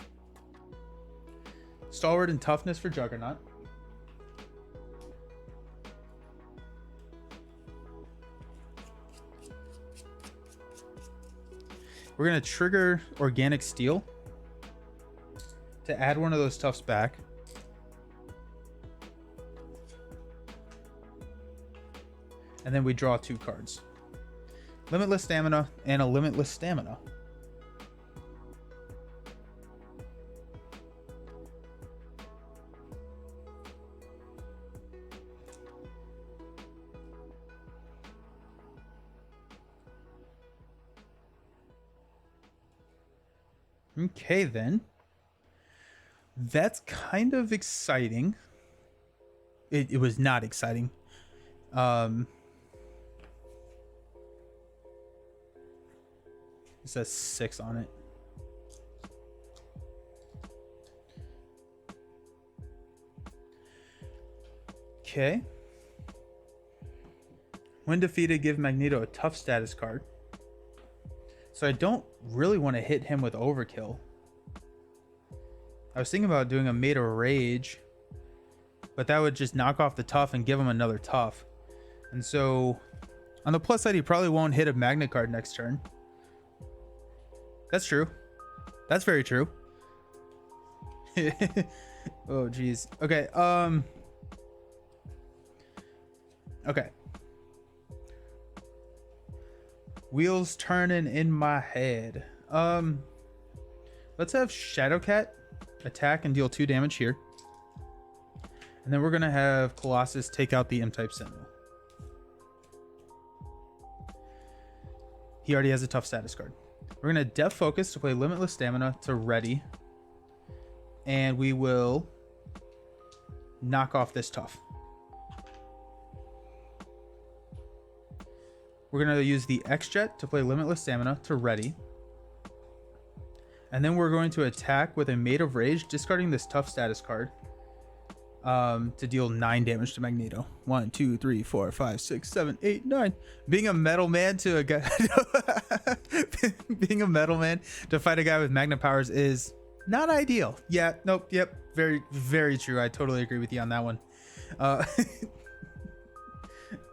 A: Stalwart and Toughness for Juggernaut. We're going to trigger Organic Steel to add one of those toughs back. And then we draw 2 cards. Limitless Stamina and a Limitless Stamina. Okay, then. That's kind of exciting. It was not exciting. It says 6 on it. Okay. When defeated, give Magneto a tough status card. So I don't really want to hit him with Overkill. I was thinking about doing a Made of Rage, but that would just knock off the tough and give him another tough. And so on the plus side, he probably won't hit a magnet card next turn. That's true. That's very true. Oh, geez. Okay. Okay. Wheels turning in my head. Let's have Shadowcat attack and deal 2 damage here. And then we're going to have Colossus take out the M-type Sentinel. He already has a tough status card. We're going to Depth Focus to play Limitless Stamina to ready. And we will knock off this tough. We're going to use the X-Jet to play Limitless Stamina to ready. And then we're going to attack with a Made of Rage, discarding this tough status card to deal 9 damage to Magneto. 1, 2, 3, 4, 5, 6, 7, 8, 9. Being a metal man to a guy being a metal man to fight a guy with magnet powers is not ideal. Yeah, nope, yep. Very, very true. I totally agree with you on that one.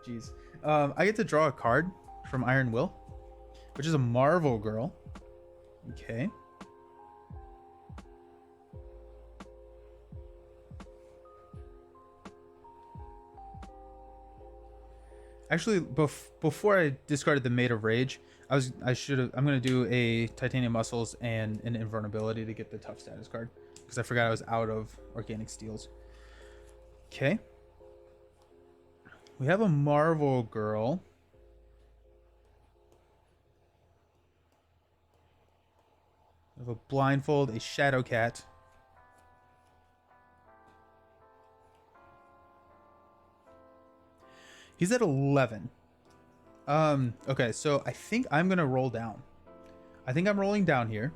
A: Jeez. I get to draw a card from Iron Will, which is a Marvel Girl. Okay. Actually, before I discarded the Made of Rage, I'm gonna do a Titanium Muscles and an Invulnerability to get the tough status card because I forgot I was out of Organic Steels. Okay. We have a Marvel Girl. We have a Blindfold, a Shadowcat. He's at 11. Okay, so I think I'm gonna roll down. I think I'm rolling down here.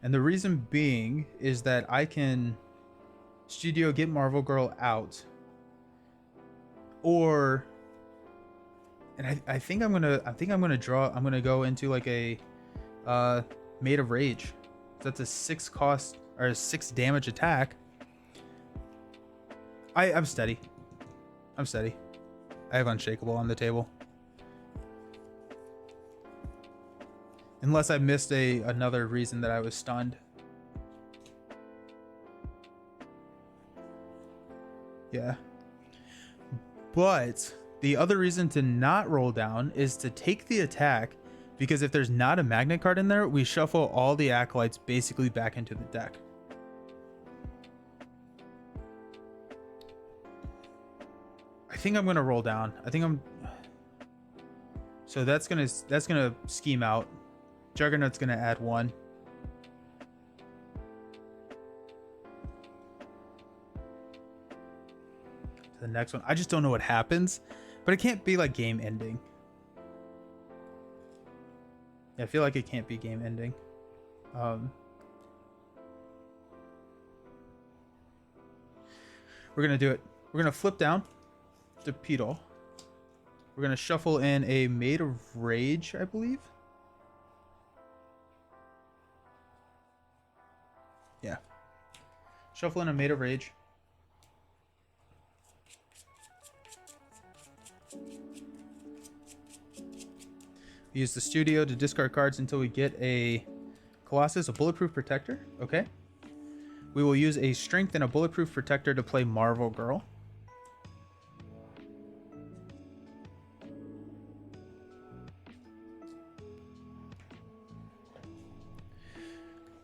A: And the reason being is that I can studio get Marvel Girl out. Or and I think I'm gonna go into like a Made of Rage. That's a 6 cost or a 6 damage attack. I'm steady. I'm steady. I have Unshakable on the table. Unless I missed another reason that I was stunned. Yeah. But the other reason to not roll down is to take the attack, because if there's not a magnet card in there, we shuffle all the acolytes basically back into the deck. I think I'm gonna roll down. So that's gonna scheme out. Juggernaut's gonna add 1. To the next one. I just don't know what happens, but it can't be like game ending. Yeah, I feel like it can't be game ending. We're gonna do it. We're gonna flip down to Pedal. We're gonna shuffle in a Made of Rage, I believe. Yeah. Shuffle in a Made of Rage. We use the studio to discard cards until we get a Colossus, a Bulletproof Protector. Okay. We will use a Strength and a Bulletproof Protector to play Marvel Girl.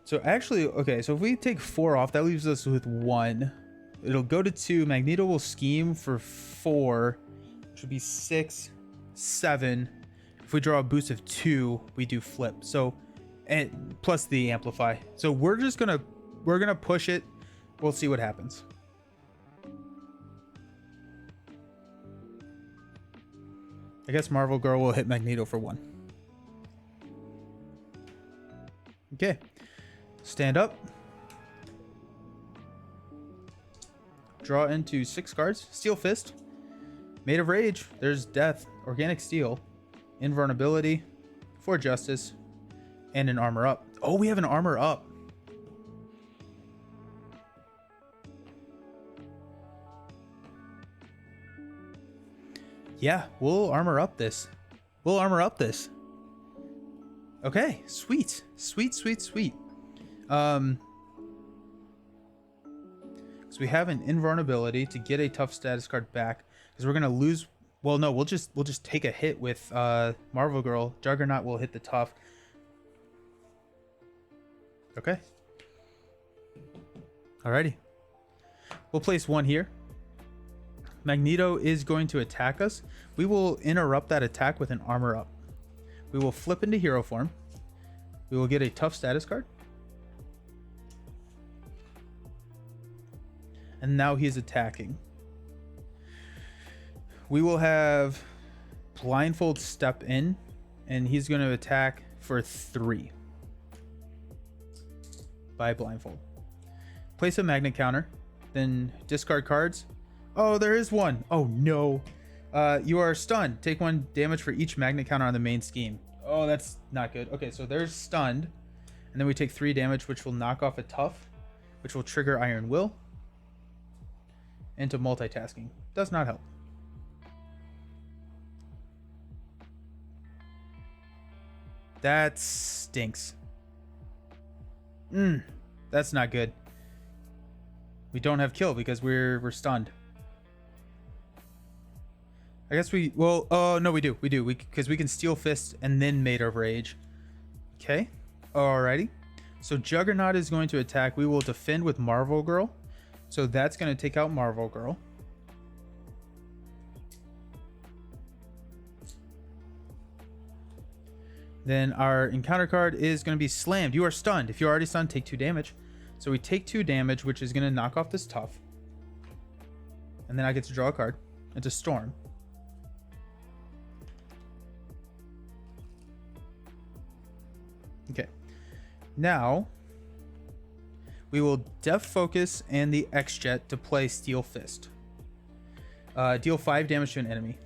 A: So actually, okay, so if we take 4 off, that leaves us with 1. It'll go to 2. Magneto will scheme for 4, which would be 6, 7. If we draw a boost of 2, we do flip. So, and plus the amplify. So we're gonna push it. We'll see what happens. I guess Marvel Girl will hit Magneto for 1. Okay. Stand up. Draw into 6 cards. Steel Fist. Made of Rage. There's Death. Organic Steel. Invulnerability. For Justice. And an Armor Up. Oh, we have an Armor Up. Yeah, we'll Armor Up this. We'll Armor Up this. Okay, sweet. Sweet, sweet, sweet. Because we have an invulnerability to get a tough status card back, because we're gonna lose. Well, no, we'll just take a hit with Marvel Girl. Juggernaut will hit the tough. Okay. Alrighty. We'll place 1 here. Magneto is going to attack us. We will interrupt that attack with an Armor Up. We will flip into hero form. We will get a tough status card. And now he's attacking. We will have Blindfold step in, and he's going to attack for 3 by Blindfold. Place a magnet counter, then discard cards. Oh, there is one. Oh no. You are stunned. Take 1 damage for each magnet counter on the main scheme. Oh, that's not good. Okay, so there's stunned. And then we take 3 damage, which will knock off a tough, which will trigger Iron Will into multitasking. Does not help. That stinks. That's not good. We don't have kill because we're stunned. I guess we, well, oh no, we do, because we can Steel Fist and then Made of Rage. Okay, alrighty. So Juggernaut is going to attack. We will defend with Marvel Girl. So that's going to take out Marvel Girl. Then our encounter card is going to be Slammed. You are stunned. If you're already stunned, take 2 damage. So we take 2 damage, which is going to knock off this tough. And then I get to draw a card. It's a Storm. Okay. Now we will Def Focus and the X-Jet to play Steel Fist. Deal 5 damage to an enemy.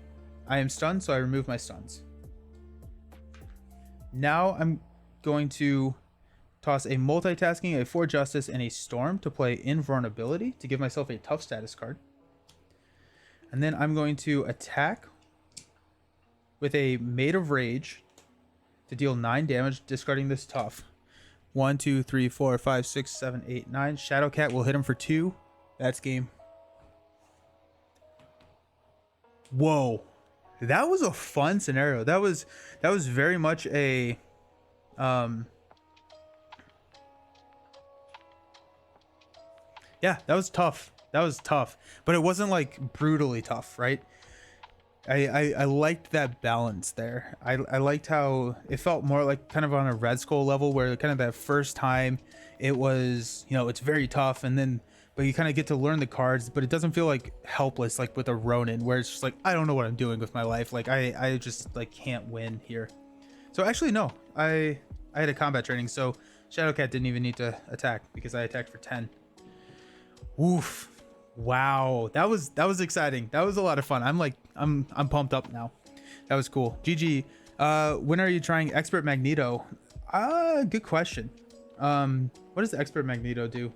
A: I am stunned, so I remove my stuns. Now I'm going to toss a Multitasking, a 4 Justice, and a Storm to play Invulnerability to give myself a tough status card. And then I'm going to attack with a Maid of Rage to deal 9 damage, discarding this tough. 1, 2, 3, 4, 5, 6, 7, 8, 9. Shadowcat will hit him for 2. That's game. Whoa. That was a fun scenario. That was very much a yeah, that was tough. That was tough. But it wasn't like brutally tough, right? I liked that balance there. I liked how it felt more like kind of on a Red Skull level, where kind of that first time it was, you know, it's very tough, and then but you kind of get to learn the cards, but it doesn't feel like helpless like with a Ronin, where it's just like, I don't know what I'm doing with my life. Like I just like can't win here. So actually no, I had a combat training, so Shadowcat didn't even need to attack because I attacked for 10. Oof. Wow, that was exciting. That was a lot of fun. I'm pumped up now. That was cool. GG. When are you trying Expert Magneto? Good question. What does Expert Magneto do?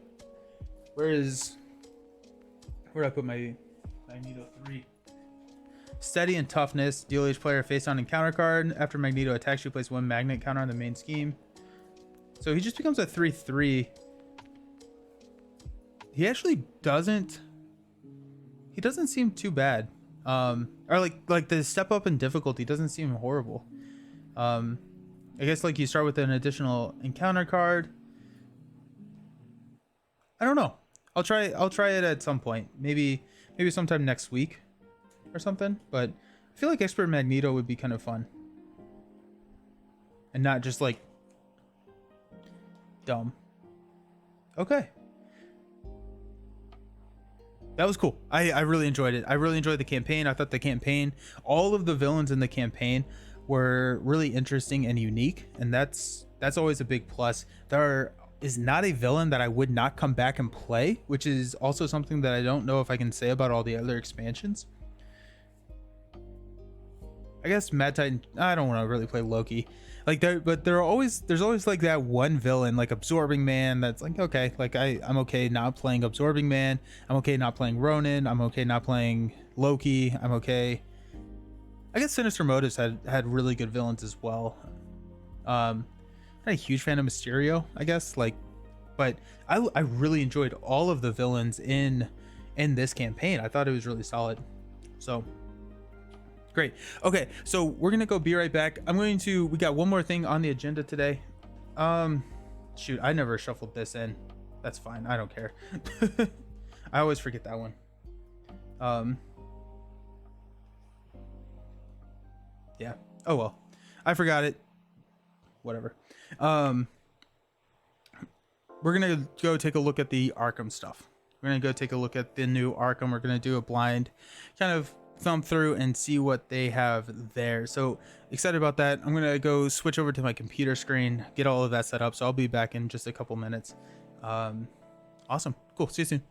A: Where did I put my Magneto 3? Steady and Toughness. Deal each player face down encounter card. After Magneto attacks, you place 1 magnet counter on the main scheme. So he just becomes a 3/3. He actually doesn't. He doesn't seem too bad. Or like the step up in difficulty doesn't seem horrible. I guess like you start with an additional encounter card. I don't know. I'll try it at some point. Maybe sometime next week or something. But I feel like Expert Magneto would be kind of fun. And not just like dumb. Okay. That was cool. I really enjoyed it. I really enjoyed the campaign. I thought the campaign, all of the villains in the campaign were really interesting and unique, and that's always a big plus. There is not a villain that I would not come back and play, which is also something that I don't know if I can say about all the other expansions. I guess Mad Titan, I don't want to really play Loki. Like there's always like that one villain, like Absorbing Man, that's like, okay, like I'm okay not playing Absorbing Man. I'm okay not playing Ronin. I'm okay not playing Loki. I'm okay. I guess Sinister Motives had really good villains as well. Not a huge fan of Mysterio, I guess, like, but I really enjoyed all of the villains in this campaign. I thought it was really solid. So great. Okay, so we're gonna go be right back. We got one more thing on the agenda today. Shoot, I never shuffled this in. That's fine, I don't care. I always forget that one. Yeah, oh well, I forgot it. Whatever. We're gonna go take a look at the Arkham stuff. We're gonna go take a look at the new Arkham. We're gonna do a blind kind of thumb through and see what they have there. So excited about that. I'm gonna go switch over to my computer screen, get all of that set up, so I'll be back in just a couple minutes. Awesome, cool, see you soon.